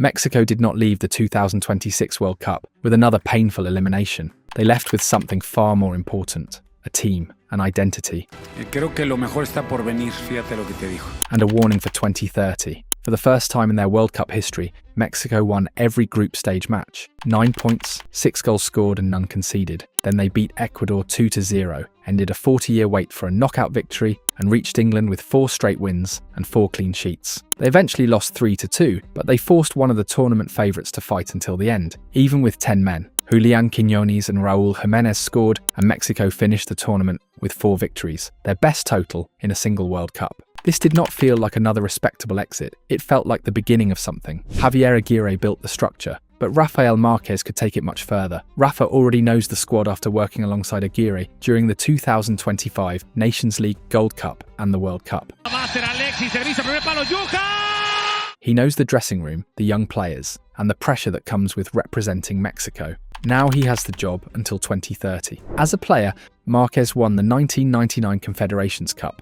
Mexico did not leave the 2026 World Cup with another painful elimination. They left with something far more important: a team, an identity, Creo que lo mejor está por venir, fíjate lo que te digo. and a warning for 2030. For the first time in their World Cup history, Mexico won every group stage match. 9 points, 6 goals scored and none conceded. Then they beat Ecuador 2-0, ended a 40-year wait for a knockout victory, and reached England with 4 straight wins and 4 clean sheets. They eventually lost 3-2, but they forced one of the tournament favourites to fight until the end, even with 10 men. Julián Quiñones and Raúl Jiménez scored, and Mexico finished the tournament with 4 victories, their best total in a single World Cup. This did not feel like another respectable exit. It felt like the beginning of something. Javier Aguirre built the structure, but Rafa Marquez could take it much further. Rafa already knows the squad after working alongside Aguirre during the 2025 Nations League Gold Cup and the World Cup. He knows the dressing room, the young players, and the pressure that comes with representing Mexico. Now he has the job until 2030. As a player, Marquez won the 1999 Confederations Cup,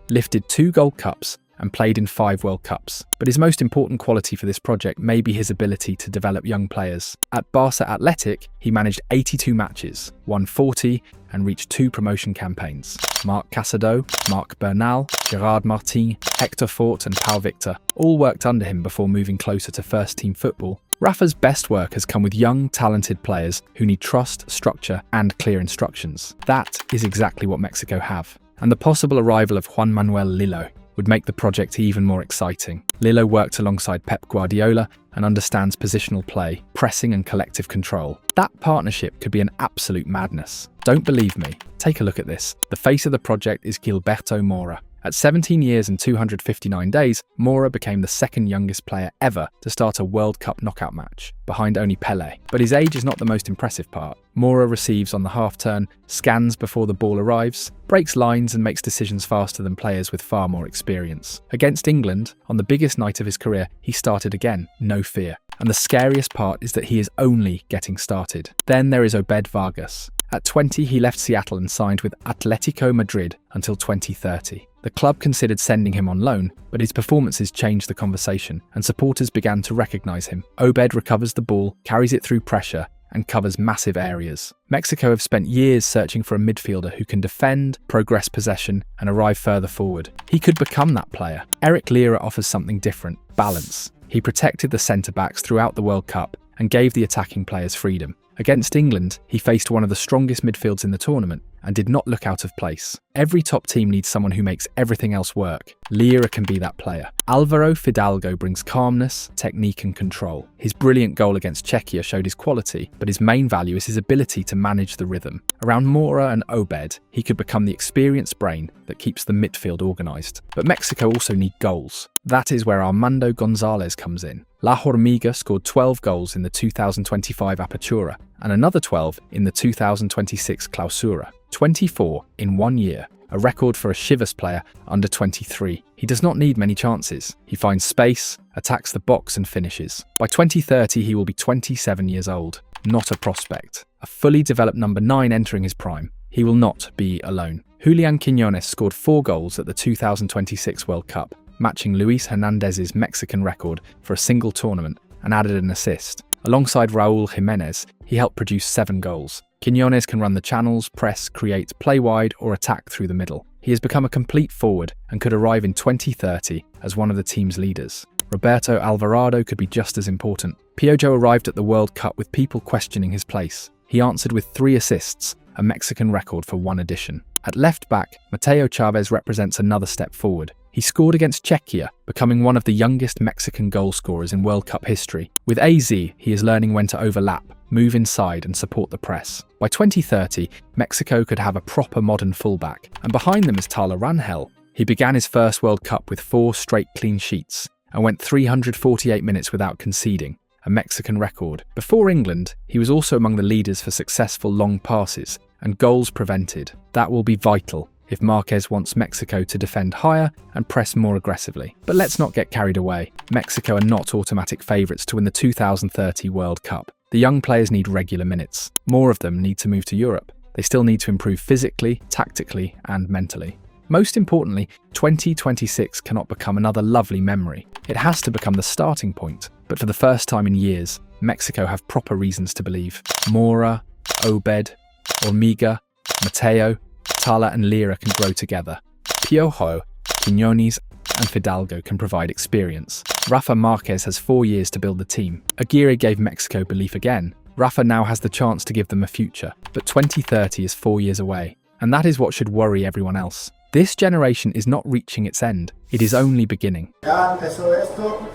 lifted 2 Gold Cups, and played in 5 World Cups. But his most important quality for this project may be his ability to develop young players. At Barça Athletic, he managed 82 matches, won 40, and reached 2 promotion campaigns. Marc Casado, Marc Bernal, Gerard Martin, Hector Fort and Pau Victor all worked under him before moving closer to first-team football. Rafa's best work has come with young, talented players who need trust, structure, and clear instructions. That is exactly what Mexico have. And the possible arrival of Juan Manuel Lillo would make the project even more exciting. Lillo worked alongside Pep Guardiola and understands positional play, pressing and collective control. That partnership could be an absolute madness. Don't believe me? Take a look at this. The face of the project is Gilberto Mora. At 17 years and 259 days, Mora became the second youngest player ever to start a World Cup knockout match, behind only Pelé. But his age is not the most impressive part. Mora receives on the half-turn, scans before the ball arrives, breaks lines and makes decisions faster than players with far more experience. Against England, on the biggest night of his career, he started again, no fear. And the scariest part is that he is only getting started. Then there is Obed Vargas. At 20, he left Seattle and signed with Atletico Madrid until 2030. The club considered sending him on loan, but his performances changed the conversation, and supporters began to recognise him. Obed recovers the ball, carries it through pressure, and covers massive areas. Mexico have spent years searching for a midfielder who can defend, progress possession, and arrive further forward. He could become that player. Eric Lira offers something different: balance. He protected the centre-backs throughout the World Cup and gave the attacking players freedom. Against England, he faced one of the strongest midfields in the tournament and did not look out of place. Every top team needs someone who makes everything else work. Lira can be that player. Alvaro Fidalgo brings calmness, technique and control. His brilliant goal against Czechia showed his quality, but his main value is his ability to manage the rhythm. Around Mora and Obed, he could become the experienced brain that keeps the midfield organised. But Mexico also need goals. That is where Armando Gonzalez comes in. La Hormiga scored 12 goals in the 2025 Apertura and another 12 in the 2026 Clausura. 24 in 1 year, a record for a Chivas player under 23. He does not need many chances. He finds space, attacks the box and finishes. By 2030, he will be 27 years old. Not a prospect. A fully developed number 9 entering his prime. He will not be alone. Julián Quiñones scored 4 goals at the 2026 World Cup, matching Luis Hernandez's Mexican record for a single tournament, and added an assist. Alongside Raúl Jiménez, he helped produce 7 goals. Quiñones can run the channels, press, create, play wide or attack through the middle. He has become a complete forward and could arrive in 2030 as one of the team's leaders. Roberto Alvarado could be just as important. Piojo arrived at the World Cup with people questioning his place. He answered with 3 assists, a Mexican record for 1 edition. At left back, Mateo Chavez represents another step forward. He scored against Czechia, becoming one of the youngest Mexican goal scorers in World Cup history. With AZ, he is learning when to overlap, move inside and support the press. By 2030, Mexico could have a proper modern fullback, and behind them is Tala Rangel. He began his first World Cup with 4 straight clean sheets and went 348 minutes without conceding, a Mexican record. Before England, he was also among the leaders for successful long passes and goals prevented. That will be vital if Marquez wants Mexico to defend higher and press more aggressively. But let's not get carried away. Mexico are not automatic favourites to win the 2030 World Cup. The young players need regular minutes. More of them need to move to Europe. They still need to improve physically, tactically and mentally. Most importantly, 2026 cannot become another lovely memory. It has to become the starting point. But for the first time in years, Mexico have proper reasons to believe. Mora, Obed, Hormiga, Mateo, Tala and Lira can grow together. Piojo, Quiñones and Fidalgo can provide experience. Rafa Marquez has 4 years to build the team. Aguirre gave Mexico belief again. Rafa now has the chance to give them a future. But 2030 is 4 years away. And that is what should worry everyone else. This generation is not reaching its end. It is only beginning. The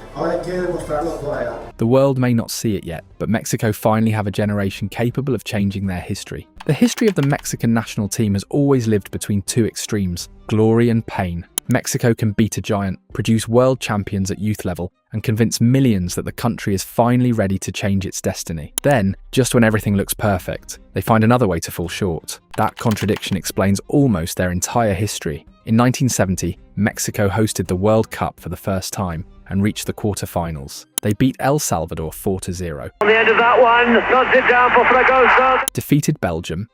world may not see it yet, but Mexico finally have a generation capable of changing their history. The history of the Mexican national team has always lived between two extremes, glory and pain. Mexico can beat a giant, produce world champions at youth level, and convince millions that the country is finally ready to change its destiny. Then, just when everything looks perfect, they find another way to fall short. That contradiction explains almost their entire history. In 1970, Mexico hosted the World Cup for the first time and reached the quarter-finals. They beat El Salvador 4-0. On the end of that one, knocks it down for Fragoso. Defeated Belgium,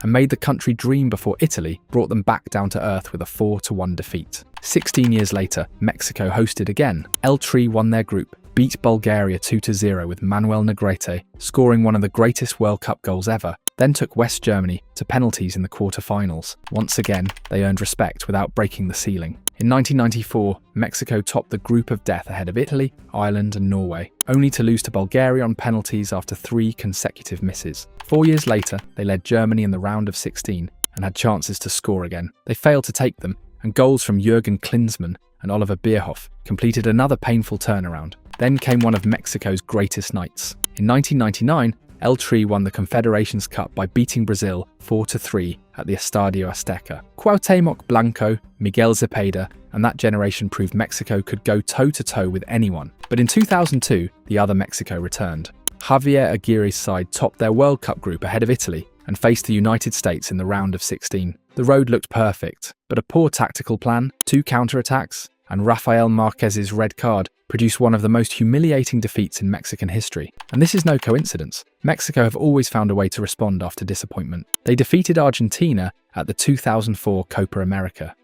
and made the country dream before Italy brought them back down to earth with a 4-1 defeat. 16 years later, Mexico hosted again. El Tri won their group, beat Bulgaria 2-0 with Manuel Negrete, scoring one of the greatest World Cup goals ever, then took West Germany to penalties in the quarter-finals. Once again, they earned respect without breaking the ceiling. In 1994, Mexico topped the group of death ahead of Italy, Ireland and Norway, only to lose to Bulgaria on penalties after 3 consecutive misses. 4 years later, they led Germany in the round of 16 and had chances to score again. They failed to take them, and goals from Jürgen Klinsmann and Oliver Bierhoff completed another painful turnaround. Then came one of Mexico's greatest nights. In 1999, El Tri won the Confederations Cup by beating Brazil 4-3 at the Estadio Azteca. Cuauhtémoc Blanco, Miguel Zepeda, and that generation proved Mexico could go toe-to-toe with anyone. But in 2002, the other Mexico returned. Javier Aguirre's side topped their World Cup group ahead of Italy and faced the United States in the round of 16. The road looked perfect, but a poor tactical plan, 2 counterattacks, and Rafael Marquez's red card produced one of the most humiliating defeats in Mexican history. And this is no coincidence. Mexico have always found a way to respond after disappointment. They defeated Argentina at the 2004 Copa America.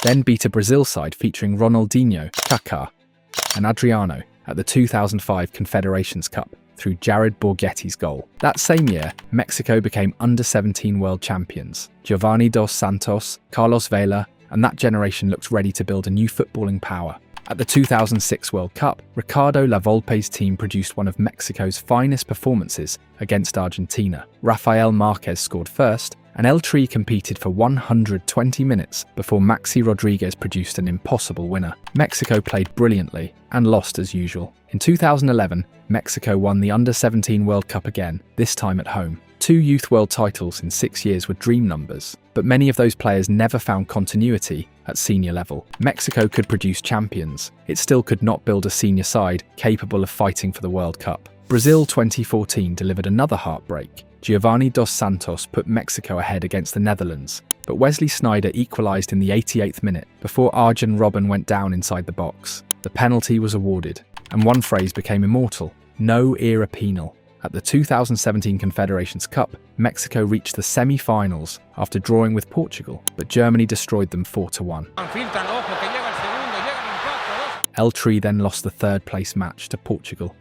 Then beat a Brazil side featuring Ronaldinho, Kaká, and Adriano at the 2005 Confederations Cup through Jared Borghetti's goal. That same year, Mexico became under-17 world champions. Giovanni dos Santos, Carlos Vela, and that generation looked ready to build a new footballing power. At the 2006 World Cup, Ricardo Lavolpe's team produced one of Mexico's finest performances against Argentina. Rafael Marquez scored first, and El Tri competed for 120 minutes before Maxi Rodriguez produced an impossible winner. Mexico played brilliantly and lost as usual. In 2011, Mexico won the Under-17 World Cup again, this time at home. 2 Youth World titles in 6 years were dream numbers, but many of those players never found continuity at senior level. Mexico could produce champions. It still could not build a senior side capable of fighting for the World Cup. Brazil 2014 delivered another heartbreak. Giovanni dos Santos put Mexico ahead against the Netherlands, but Wesley Sneijder equalised in the 88th minute before Arjen Robben went down inside the box. The penalty was awarded, and one phrase became immortal: no era penal. At the 2017 Confederations Cup, Mexico reached the semi-finals after drawing with Portugal, but Germany destroyed them 4-1. El Tri then lost the third-place match to Portugal.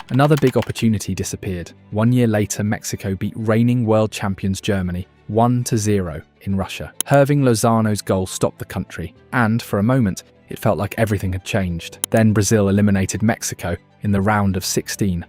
Another big opportunity disappeared. 1 year later, Mexico beat reigning world champions Germany 1-0 in Russia. Hirving Lozano's goal stopped the country, and for a moment, it felt like everything had changed. Then Brazil eliminated Mexico in the round of 16.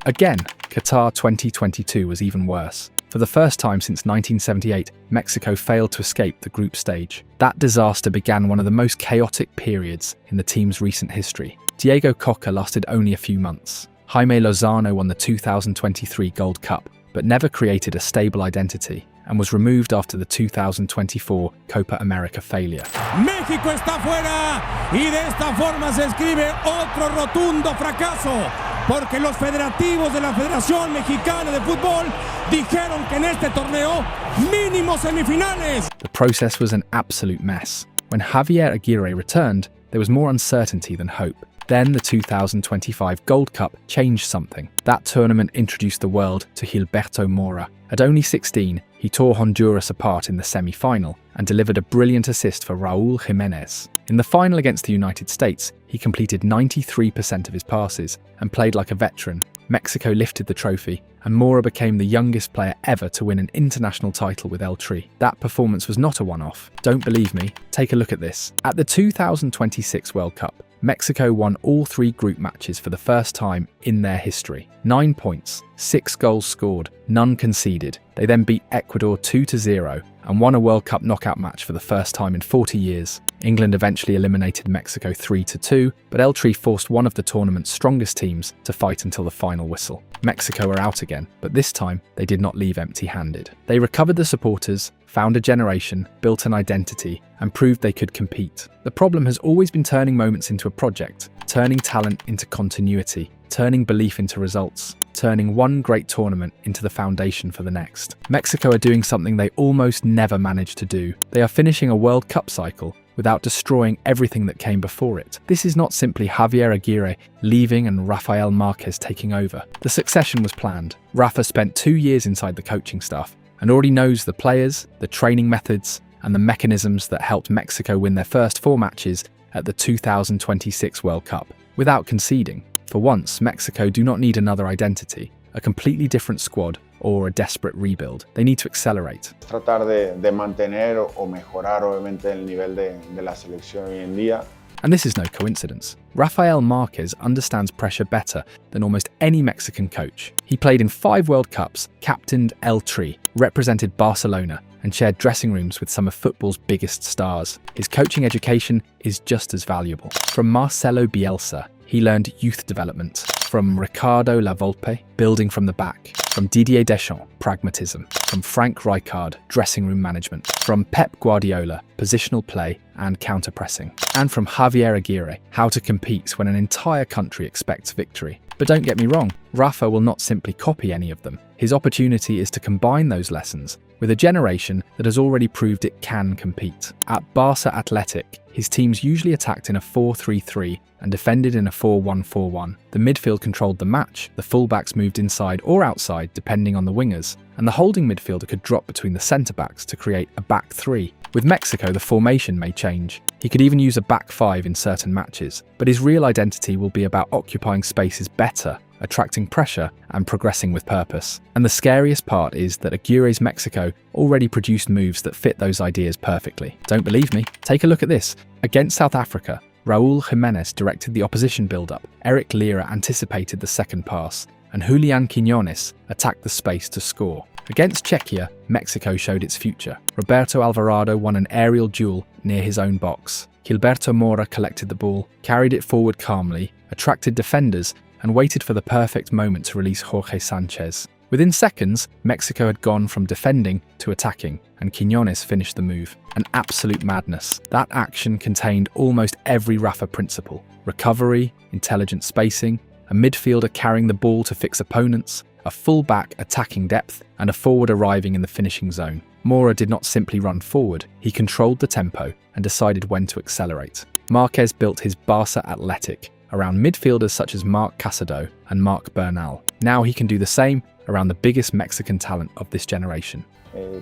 Again, Qatar 2022 was even worse. For the first time since 1978, Mexico failed to escape the group stage. That disaster began one of the most chaotic periods in the team's recent history. Diego Coca lasted only a few months. Jaime Lozano won the 2023 Gold Cup, but never created a stable identity, and was removed after the 2024 Copa America failure. México está fuera y de esta forma se escribe otro rotundo fracaso, porque los federativos de la Federación Mexicana de Fútbol dijeron que en este torneo mínimo semifinales. The process was an absolute mess. When Javier Aguirre returned, there was more uncertainty than hope. Then the 2025 Gold Cup changed something. That tournament introduced the world to Gilberto Mora. At only 16, he tore Honduras apart in the semi-final and delivered a brilliant assist for Raúl Jiménez. In the final against the United States, he completed 93% of his passes and played like a veteran. Mexico lifted the trophy, and Mora became the youngest player ever to win an international title with El Tri. That performance was not a one-off. Don't believe me? Take a look at this. At the 2026 World Cup, Mexico won all 3 group matches for the first time in their history. 9 points, 6 goals scored, none conceded. They then beat Ecuador 2-0 and won a World Cup knockout match for the first time in 40 years. England eventually eliminated Mexico 3-2, but El Tri forced one of the tournament's strongest teams to fight until the final whistle. Mexico were out again, but this time they did not leave empty-handed. They recovered the supporters, found a generation, built an identity, and proved they could compete. The problem has always been turning moments into a project, turning talent into continuity, turning belief into results, turning one great tournament into the foundation for the next. Mexico are doing something they almost never managed to do. They are finishing a World Cup cycle without destroying everything that came before it. This is not simply Javier Aguirre leaving and Rafa Marquez taking over. The succession was planned. Rafa spent 2 years inside the coaching staff and already knows the players, the training methods, and the mechanisms that helped Mexico win their first 4 matches at the 2026 World Cup without conceding. For once, Mexico do not need another identity, a completely different squad, or a desperate rebuild. They need to accelerate. Tratar de mantener o mejorar obviamente el nivel de la selección hoy en día. And this is no coincidence. Rafa Marquez understands pressure better than almost any Mexican coach. He played in 5 World Cups, captained El Tri, represented Barcelona, and shared dressing rooms with some of football's biggest stars. His coaching education is just as valuable. From Marcelo Bielsa, he learned youth development. From Ricardo Lavolpe, building from the back. From Didier Deschamps, pragmatism. From Frank Rijkaard, dressing room management. From Pep Guardiola, positional play and counter-pressing. And from Javier Aguirre, how to compete when an entire country expects victory. But don't get me wrong, Rafa will not simply copy any of them. His opportunity is to combine those lessons with a generation that has already proved it can compete. At Barça Athletic, his teams usually attacked in a 4-3-3 and defended in a 4-1-4-1. The midfield controlled the match, the fullbacks moved inside or outside depending on the wingers, and the holding midfielder could drop between the centre-backs to create a back 3. With Mexico, the formation may change. He could even use a back 5 in certain matches, but his real identity will be about occupying spaces better, attracting pressure, and progressing with purpose. And the scariest part is that Aguirre's Mexico already produced moves that fit those ideas perfectly. Don't believe me? Take a look at this. Against South Africa, Raúl Jiménez directed the opposition build-up, Eric Lira anticipated the second pass, and Julián Quiñones attacked the space to score. Against Czechia, Mexico showed its future. Roberto Alvarado won an aerial duel near his own box. Gilberto Mora collected the ball, carried it forward calmly, attracted defenders, and waited for the perfect moment to release Jorge Sanchez. Within seconds, Mexico had gone from defending to attacking, and Quiñones finished the move. An absolute madness. That action contained almost every Rafa principle: recovery, intelligent spacing, a midfielder carrying the ball to fix opponents, a full-back attacking depth, and a forward arriving in the finishing zone. Mora did not simply run forward, he controlled the tempo and decided when to accelerate. Marquez built his Barça Athletic around midfielders such as Marc Casado and Marc Bernal. Now he can do the same around the biggest Mexican talent of this generation.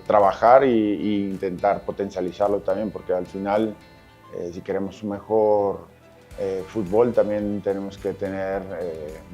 Trabajar y intentar potencializarlo también, porque al final, si queremos un mejor fútbol, también tenemos que tener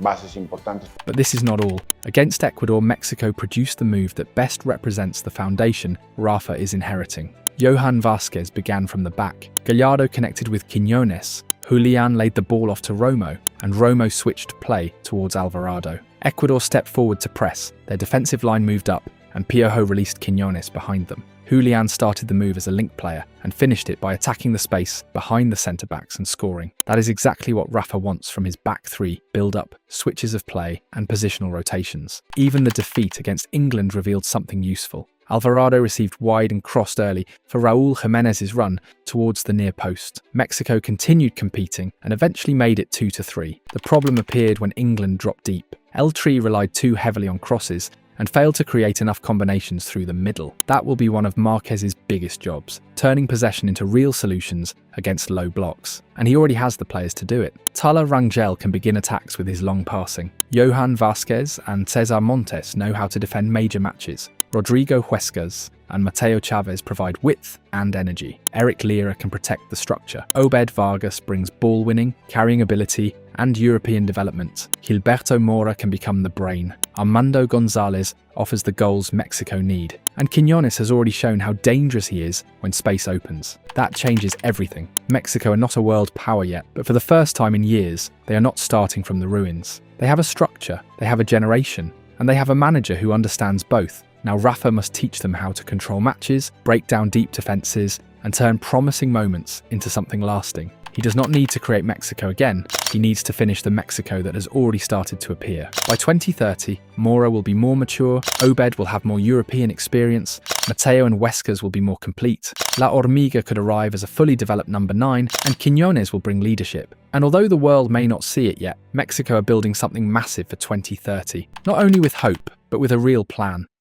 bases importantes. But this is not all. Against Ecuador, Mexico produced the move that best represents the foundation Rafa is inheriting. Johan Vázquez began from the back. Gallardo connected with Quiñones. Julián laid the ball off to Romo, and Romo switched play towards Alvarado. Ecuador stepped forward to press, their defensive line moved up, and Piojo released Quiñones behind them. Julián started the move as a link player and finished it by attacking the space behind the centre-backs and scoring. That is exactly what Rafa wants from his back 3, build-up, switches of play, and positional rotations. Even the defeat against England revealed something useful. Alvarado received wide and crossed early for Raúl Jiménez's run towards the near post. Mexico continued competing and eventually made it 2-3. The problem appeared when England dropped deep. El Tri relied too heavily on crosses, and failed to create enough combinations through the middle. That will be one of Marquez's biggest jobs, turning possession into real solutions against low blocks. And he already has the players to do it. Tala Rangel can begin attacks with his long passing. Johan Vázquez and Cesar Montes know how to defend major matches. Rodrigo Huescas and Mateo Chavez provide width and energy. Eric Lira can protect the structure. Obed Vargas brings ball winning, carrying ability, and European development. Gilberto Mora can become the brain. Armando Gonzalez offers the goals Mexico need. And Quiñones has already shown how dangerous he is when space opens. That changes everything. Mexico are not a world power yet, but for the first time in years, they are not starting from the ruins. They have a structure, they have a generation, and they have a manager who understands both. Now Rafa must teach them how to control matches, break down deep defences, and turn promising moments into something lasting. He does not need to create Mexico again, he needs to finish the Mexico that has already started to appear. By 2030, Mora will be more mature, Obed will have more European experience, Mateo and Huescas will be more complete, La Hormiga could arrive as a fully developed number 9, and Quiñones will bring leadership. And although the world may not see it yet, Mexico are building something massive for 2030, not only with hope, but with a real plan.